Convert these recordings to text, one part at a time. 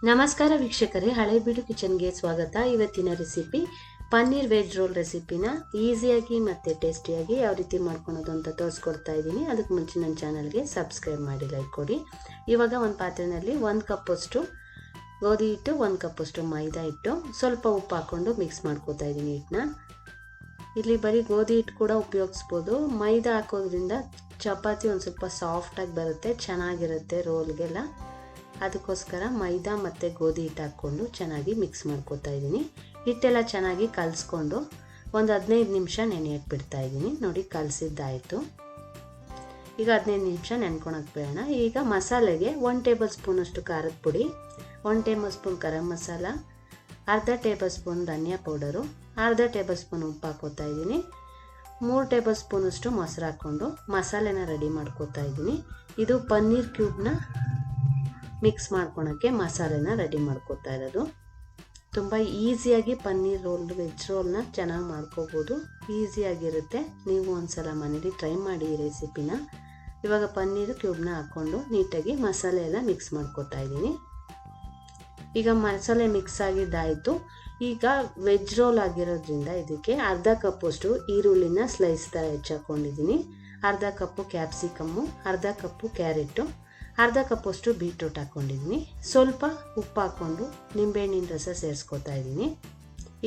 ನಮಸ್ಕಾರ ವೀಕ್ಷಕರೇ, ಹಳೇಬೀಡು ಕಿಚನ್ಗೆ ಸ್ವಾಗತ. ಇವತ್ತಿನ ರೆಸಿಪಿ ಪನ್ನೀರ್ ವೆಜ್ ರೋಲ್ ರೆಸಿಪಿನ ಈಸಿಯಾಗಿ ಮತ್ತು ಟೇಸ್ಟಿಯಾಗಿ ಯಾವ ರೀತಿ ಮಾಡ್ಕೊಳೋದು ಅಂತ ತೋರಿಸ್ಕೊಡ್ತಾ ಇದ್ದೀನಿ. ಅದಕ್ಕೆ ಮುಂಚೆ ನನ್ನ ಚಾನಲ್ಗೆ ಸಬ್ಸ್ಕ್ರೈಬ್ ಮಾಡಿ ಲೈಕ್ ಕೊಡಿ. ಇವಾಗ ಒಂದು ಪಾತ್ರೆಯಲ್ಲಿ 1 ಕಪ್ಪಷ್ಟು ಗೋಧಿ ಹಿಟ್ಟು, 1 ಕಪ್ಪಷ್ಟು ಮೈದಾ ಹಿಟ್ಟು, ಸ್ವಲ್ಪ ಉಪ್ಪು ಹಾಕ್ಕೊಂಡು ಮಿಕ್ಸ್ ಮಾಡ್ಕೋತಾ ಇದ್ದೀನಿ ಹಿಟ್ಟನ್ನ. ಇಲ್ಲಿ ಬರೀ ಗೋಧಿ ಹಿಟ್ಟು ಕೂಡ ಉಪಯೋಗಿಸ್ಬೋದು. ಮೈದಾ ಹಾಕೋದ್ರಿಂದ ಚಪಾತಿ ಒಂದು ಸ್ವಲ್ಪ ಸಾಫ್ಟಾಗಿ ಬರುತ್ತೆ, ಚೆನ್ನಾಗಿರುತ್ತೆ ರೋಲ್ಗೆಲ್ಲ. ಅದಕ್ಕೋಸ್ಕರ ಮೈದಾ ಮತ್ತು ಗೋಧಿ ಹಿಟ್ಟು ಹಾಕ್ಕೊಂಡು ಚೆನ್ನಾಗಿ ಮಿಕ್ಸ್ ಮಾಡ್ಕೋತಾ ಇದ್ದೀನಿ. ಹಿಟ್ಟೆಲ್ಲ ಚೆನ್ನಾಗಿ ಕಲಿಸ್ಕೊಂಡು ಒಂದು 15 ನಿಮಿಷ ನೆನೆಯಕ್ಕೆ ಬಿಡ್ತಾ ಇದ್ದೀನಿ. ನೋಡಿ, ಕಲಸಿದ್ದಾಯಿತು. ಈಗ 15 ನಿಮಿಷ ನೆನ್ಕೊಳಕ್ಕೆ ಬೇಡ. ಈಗ ಮಸಾಲೆಗೆ 1 ಟೇಬಲ್ ಸ್ಪೂನಷ್ಟು ಖಾರದ ಪುಡಿ, 1 ಟೇಬಲ್ ಸ್ಪೂನ್ ಗರಂ ಮಸಾಲ, ಅರ್ಧ ಟೇಬಲ್ ಸ್ಪೂನ್ ಧನಿಯಾ ಪೌಡರು, ಅರ್ಧ ಟೇಬಲ್ ಸ್ಪೂನ್ ಉಪ್ಪು ಹಾಕೋತಾ ಇದ್ದೀನಿ. 3 ಟೇಬಲ್ ಸ್ಪೂನಷ್ಟು ಮೊಸರು ಹಾಕ್ಕೊಂಡು ಮಸಾಲೆನ ರೆಡಿ ಮಾಡ್ಕೋತಾ ಇದ್ದೀನಿ. ಇದು ಪನ್ನೀರ್ ಕ್ಯೂಬ್ನ ಮಿಕ್ಸ್ ಮಾಡ್ಕೊಳಕ್ಕೆ ಮಸಾಲೆನ ರೆಡಿ ಮಾಡ್ಕೋತಾ ಇರೋದು. ತುಂಬ ಈಸಿಯಾಗಿ ಪನ್ನೀರ್ ರೋಲ್, ವೆಜ್ ರೋಲ್ನ ಚೆನ್ನಾಗಿ ಮಾಡ್ಕೋಬೋದು. ಈಸಿಯಾಗಿರುತ್ತೆ. ನೀವು ಒಂದ್ಸಲ ಮನೇಲಿ ಟ್ರೈ ಮಾಡಿ ಈ ರೆಸಿಪಿನ. ಇವಾಗ ಪನ್ನೀರ್ ಕ್ಯೂಬ್ನ ಹಾಕ್ಕೊಂಡು ನೀಟಾಗಿ ಮಸಾಲೆ ಎಲ್ಲ ಮಿಕ್ಸ್ ಮಾಡ್ಕೋತಾ ಇದ್ದೀನಿ. ಈಗ ಮಸಾಲೆ ಮಿಕ್ಸ್ ಆಗಿದ್ದಾಯಿತು. ಈಗ ವೆಜ್ ರೋಲ್ ಆಗಿರೋದ್ರಿಂದ ಇದಕ್ಕೆ ಅರ್ಧ ಕಪ್ಪಷ್ಟು ಈರುಳ್ಳಿನ ಸ್ಲೈಸ್ ಥರ ಹೆಚ್ಚಾಕೊಂಡಿದ್ದೀನಿ, ಅರ್ಧ ಕಪ್ಪು ಕ್ಯಾಪ್ಸಿಕಮ್ಮು, ಅರ್ಧ ಕಪ್ಪು ಕ್ಯಾರೆಟು, ಅರ್ಧ ಕಪ್ಪಷ್ಟು ಬೀಟ್ರೂಟ್ ಹಾಕ್ಕೊಂಡಿದ್ದೀನಿ. ಸ್ವಲ್ಪ ಉಪ್ಪು ಹಾಕ್ಕೊಂಡು ನಿಂಬೆಹಣ್ಣಿನ ರಸ ಸೇರಿಸ್ಕೊತಾ ಇದ್ದೀನಿ.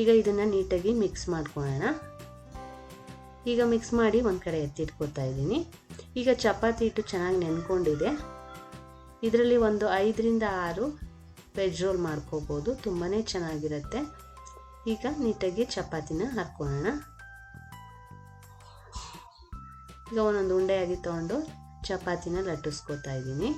ಈಗ ಇದನ್ನು ನೀಟಾಗಿ ಮಿಕ್ಸ್ ಮಾಡ್ಕೊಳ್ಳೋಣ. ಈಗ ಮಿಕ್ಸ್ ಮಾಡಿ ಒಂದು ಕಡೆ ಎತ್ತಿಟ್ಕೊತಾ ಇದ್ದೀನಿ. ಈಗ ಚಪಾತಿ ಹಿಟ್ಟು ಚೆನ್ನಾಗಿ ನೆನ್ಕೊಂಡಿದೆ. ಇದರಲ್ಲಿ ಒಂದು 5ರಿಂದ 6 ವೆಜ್ ರೋಲ್ ಮಾಡ್ಕೋಬೋದು, ತುಂಬಾ ಚೆನ್ನಾಗಿರುತ್ತೆ. ಈಗ ನೀಟಾಗಿ ಚಪಾತಿನ ಹಾಕ್ಕೊಳ್ಳೋಣ. ಈಗ ಒಂದೊಂದು ಉಂಡೆಯಾಗಿ ತೊಗೊಂಡು ಚಪಾತಿನ ಲಟ್ಟಿಸ್ಕೊತಾ ಇದ್ದೀನಿ.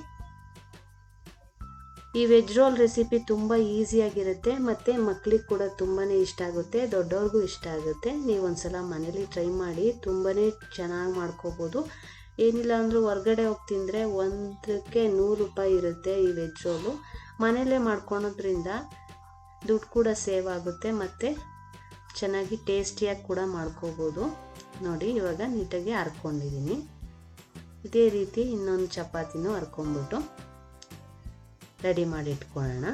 ಈ ವೆಜ್ ರೋಲ್ ರೆಸಿಪಿ ತುಂಬ ಈಸಿಯಾಗಿರುತ್ತೆ ಮತ್ತು ಮಕ್ಕಳಿಗೆ ಕೂಡ ತುಂಬಾ ಇಷ್ಟ ಆಗುತ್ತೆ, ದೊಡ್ಡವ್ರಿಗೂ ಇಷ್ಟ ಆಗುತ್ತೆ. ನೀವು ಒಂದ್ಸಲ ಮನೇಲಿ ಟ್ರೈ ಮಾಡಿ, ತುಂಬಾ ಚೆನ್ನಾಗಿ ಮಾಡ್ಕೋಬೋದು. ಏನಿಲ್ಲ ಅಂದರೂ ಹೊರ್ಗಡೆ ಹೋಗಿ ತಿಂದರೆ ಒಂದಕ್ಕೆ 100 ರೂಪಾಯಿ ಇರುತ್ತೆ ಈ ವೆಜ್ ರೋಲು. ಮನೇಲೇ ಮಾಡ್ಕೊಳೋದ್ರಿಂದ ದುಡ್ಡು ಕೂಡ ಸೇವ್ ಆಗುತ್ತೆ ಮತ್ತು ಚೆನ್ನಾಗಿ ಟೇಸ್ಟಿಯಾಗಿ ಕೂಡ ಮಾಡ್ಕೋಬೋದು. ನೋಡಿ, ಇವಾಗ ನೀಟಾಗಿ ಹರ್ಕೊಂಡಿದ್ದೀನಿ. ಇದೇ ರೀತಿ ಇನ್ನೊಂದು ಚಪಾತಿನೂ ಹರ್ಕೊಂಡ್ಬಿಟ್ಟು ರೆಡಿ ಮಾಡಿ ಇಟ್ಕೊಳ್ಳೋಣ.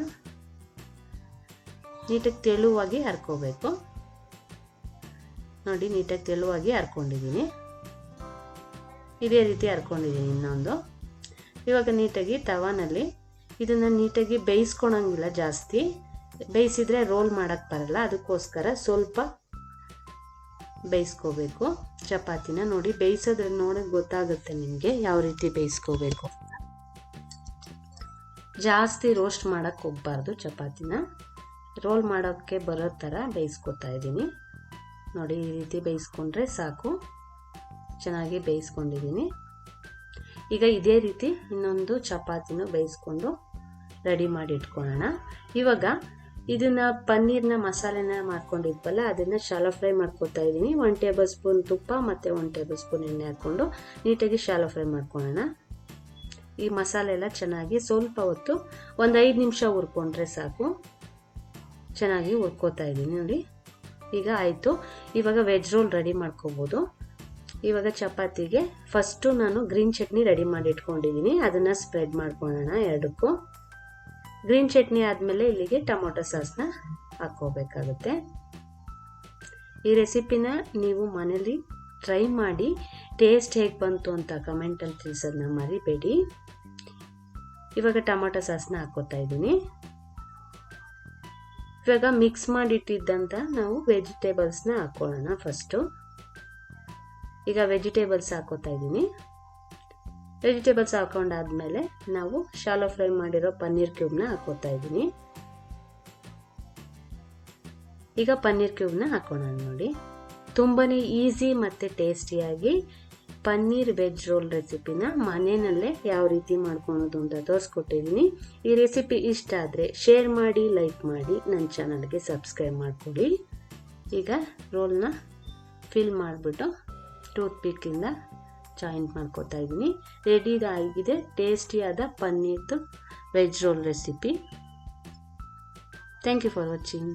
ನೀಟಾಗಿ ತೆಳುವಾಗಿ ಹರ್ಕೋಬೇಕು. ನೋಡಿ, ನೀಟಾಗಿ ತೆಳುವಾಗಿ ಹರ್ಕೊಂಡಿದ್ದೀನಿ. ಇದೇ ರೀತಿ ಹರ್ಕೊಂಡಿದ್ದೀನಿ ಇನ್ನೊಂದು. ಇವಾಗ ನೀಟಾಗಿ ತವಾನಲ್ಲಿ ಇದನ್ನು ನೀಟಾಗಿ ಬೇಯಿಸ್ಕೊಳಂಗಿಲ್ಲ, ಜಾಸ್ತಿ ಬೇಯಿಸಿದ್ರೆ ರೋಲ್ ಮಾಡೋಕ್ಕೆ ಬರಲ್ಲ. ಅದಕ್ಕೋಸ್ಕರ ಸ್ವಲ್ಪ ಬೇಯಿಸ್ಕೋಬೇಕು ಚಪಾತಿನ. ನೋಡಿ, ಬೇಯಿಸೋದ್ರೆ ನೋಡೋಕೆ ಗೊತ್ತಾಗುತ್ತೆ ನಿಮಗೆ ಯಾವ ರೀತಿ ಬೇಯಿಸ್ಕೋಬೇಕು. ಜಾಸ್ತಿ ರೋಸ್ಟ್ ಮಾಡೋಕ್ಕೆ ಹೋಗಬಾರ್ದು. ಚಪಾತಿನ ರೋಲ್ ಮಾಡೋಕ್ಕೆ ಬರೋ ಥರ ಬೇಯಿಸ್ಕೊತಾ ಇದ್ದೀನಿ. ನೋಡಿ, ಈ ರೀತಿ ಬೇಯಿಸ್ಕೊಂಡ್ರೆ ಸಾಕು. ಚೆನ್ನಾಗಿ ಬೇಯಿಸ್ಕೊಂಡಿದ್ದೀನಿ. ಈಗ ಇದೇ ರೀತಿ ಇನ್ನೊಂದು ಚಪಾತಿನೂ ಬೇಯಿಸ್ಕೊಂಡು ರೆಡಿ ಮಾಡಿ ಇಟ್ಕೊಳ್ಳೋಣ. ಇವಾಗ ಇದನ್ನು ಪನ್ನೀರ್ನ ಮಸಾಲೆನ ಮಾಡ್ಕೊಂಡಿದ್ವಲ್ಲ, ಅದನ್ನು ಶಾಲೋ ಫ್ರೈ ಮಾಡ್ಕೊತಾ ಇದ್ದೀನಿ. 1 ಟೇಬಲ್ ಸ್ಪೂನ್ ತುಪ್ಪ ಮತ್ತು 1 ಟೇಬಲ್ ಸ್ಪೂನ್ ಎಣ್ಣೆ ಹಾಕ್ಕೊಂಡು ನೀಟಾಗಿ ಶಾಲೋ ಫ್ರೈ ಮಾಡ್ಕೊಳ್ಳೋಣ. ಈ ಮಸಾಲೆ ಎಲ್ಲ ಚೆನ್ನಾಗಿ ಸ್ವಲ್ಪ ಹೊತ್ತು ಒಂದು 5 ನಿಮಿಷ ಹುರ್ಕೊಂಡ್ರೆ ಸಾಕು. ಚೆನ್ನಾಗಿ ಹುರ್ಕೋತಾ ಇದ್ದೀನಿ. ನೋಡಿ, ಈಗ ಆಯಿತು. ಇವಾಗ ವೆಜ್ ರೋಲ್ ರೆಡಿ ಮಾಡ್ಕೋಬೋದು. ಇವಾಗ ಚಪಾತಿಗೆ ಫಸ್ಟು ನಾನು ಗ್ರೀನ್ ಚಟ್ನಿ ರೆಡಿ ಮಾಡಿ ಇಟ್ಕೊಂಡಿದ್ದೀನಿ. ಅದನ್ನು ಸ್ಪ್ರೆಡ್ ಮಾಡ್ಕೊಳ್ಳೋಣ ಎರಡಕ್ಕೂ. ಗ್ರೀನ್ ಚಟ್ನಿ ಆದಮೇಲೆ ಇಲ್ಲಿಗೆ ಟೊಮೊಟೊ ಸಾಸ್ನ ಹಾಕ್ಕೋಬೇಕಾಗುತ್ತೆ. ಈ ರೆಸಿಪಿನ ನೀವು ಮನೇಲಿ ಟ್ರೈ ಮಾಡಿ ಟೇಸ್ಟ್ ಹೇಗೆ ಬಂತು ಅಂತ ಕಮೆಂಟಲ್ಲಿ ತಿಳಿಸೋದನ್ನ ಮರಿಬೇಡಿ. ಇವಾಗ ಟೊಮೊಟೊ ಸಾಸ್ನ ಹಾಕ್ಕೋತಾ ಇದ್ದೀನಿ. ಇವಾಗ ಮಿಕ್ಸ್ ಮಾಡಿಟ್ಟಿದ್ದಂಥ ನಾವು ವೆಜಿಟೇಬಲ್ಸ್ನ ಹಾಕ್ಕೊಳ್ಳೋಣ ಫಸ್ಟು. ಈಗ ವೆಜಿಟೇಬಲ್ಸ್ ಹಾಕ್ಕೋತಾ ಇದ್ದೀನಿ. ವೆಜಿಟೇಬಲ್ಸ್ ಹಾಕೊಂಡಾದ್ಮೇಲೆ ನಾವು ಶಾಲೋ ಫ್ರೈ ಮಾಡಿರೋ ಪನ್ನೀರ್ ಕ್ಯೂಬ್ನ ಹಾಕ್ಕೋತಾ ಇದ್ದೀನಿ. ಈಗ ಪನ್ನೀರ್ ಕ್ಯೂಬ್ನ ಹಾಕೋಣ. ನೋಡಿ, ತುಂಬಾ ಈಸಿ ಮತ್ತು ಟೇಸ್ಟಿಯಾಗಿ ಪನ್ನೀರ್ ವೆಜ್ ರೋಲ್ ರೆಸಿಪಿನ ಮನೆಯಲ್ಲೇ ಯಾವ ರೀತಿ ಮಾಡ್ಕೊಳೋದು ಅಂತ ತೋರಿಸ್ಕೊಟ್ಟಿದ್ದೀನಿ. ಈ ರೆಸಿಪಿ ಇಷ್ಟ ಆದರೆ ಶೇರ್ ಮಾಡಿ, ಲೈಕ್ ಮಾಡಿ, ನನ್ನ ಚಾನಲ್ಗೆ ಸಬ್ಸ್ಕ್ರೈಬ್ ಮಾಡ್ಕೊಳ್ಳಿ. ಈಗ ರೋಲ್ನ ಫಿಲ್ ಮಾಡಿಬಿಟ್ಟು ಟೂತ್ ಪಿಕ್ಕಿಂದ ಜಾಯಿಂಟ್ ಮಾಡ್ಕೋತಾ ಇದ್ದೀನಿ. ರೆಡಿ ಆಗಿದೆ ಟೇಸ್ಟಿಯಾದ ಪನ್ನೀರ್ದು veg roll recipe. Thank you for watching.